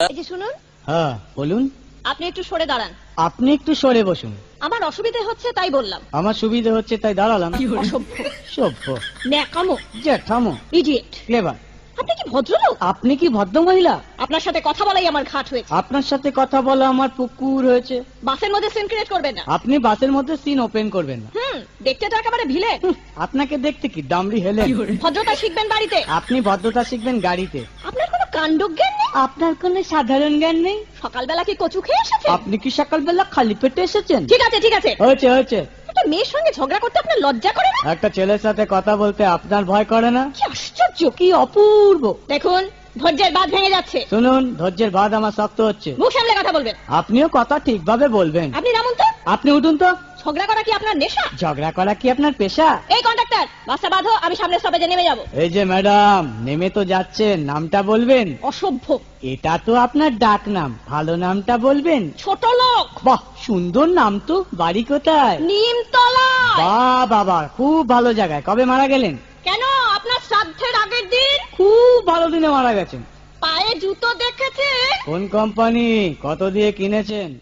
এই যে শুনুন, হ্যাঁ বলুন। আপনি একটু সরে দাঁড়ান। আপনি একটু সরে বসুন। আমার অসুবিধে হচ্ছে তাই বললাম। আমার সুবিধা হচ্ছে তাই দাঁড়ালাম। অসভ্য, সভ্য, ন্যাকামো, জ্যাঠামো, ইডিয়েট। ক্লেভার। আপনি কি ভদ্রলোক? আপনি কি ভদ্র মহিলা? আপনার সাথে কথা বলাই আমার ঘাট হয়েছে। আপনার সাথে কথা বলা আমার পুকুর হয়েছে। বাসের মধ্যে সিন ক্রিয়েট করবেন না। আপনি বাসের মধ্যে সিন ওপেন করবেন না। দেখতে তো একেবারে ভিলে। আপনাকে দেখতে কি ডামরি হেলেন? ভদ্রতা শিখবেন বাড়িতে। আপনি ভদ্রতা শিখবেন গাড়িতে। আপনার কোনো কাণ্ডজ্ঞান নেই। আপনার কোনো সাধারণ জ্ঞান নেই। সকালবেলা কি কচু খেয়ে এসেছেন? আপনি কি সকালবেলা খালি পেটে এসেছেন? ঠিক আছে ঠিক আছে, হয়েছে হয়েছে। একটা মেয়ের সঙ্গে ঝগড়া করতে আপনার লজ্জা করে না? একটা ছেলের সাথে কথা বলতে আপনার ভয় করে না? কি আশ্চর্য, কি অপূর্ব। দেখুন ধৈর্যের বাঁধ ভেঙে যাচ্ছে। শুনুন, ধৈর্যের বাঁধ আমার শক্ত হচ্ছে। মুখ সামলে কথা বলবেন। আপনিও কথা ঠিকভাবে বলবেন। আপনি নামুন তো। আপনি উঠুন তো। ঝগড়া করা কি আপনার নেশা? ঝগড়া করা কি আপনার পেশা? এই কন্ডাক্টর, বাসটা বাঁধো, আমি সামনের স্টপেজে নেমে যাব। এই যে ম্যাডাম, নেমে তো যাচ্ছেন, নামটা বলবেন। অসভ্য, এটা তো আপনার ডাক নাম, ভালো নামটা বলবেন। ছোট লোক। বাহ, সুন্দর নাম তো। বাড়ি কোথায়? নিমতলা। বাহ বাবা, খুব ভালো জায়গায়। কবে মারা গেলেন? কেন, আপনার শ্রাদ্ধের আগের দিন। খুব ভালো দিনে মারা গেছেন। পায়ে জুতো দেখেছে? কোন কোম্পানি? কত দিয়ে কিনেছেন?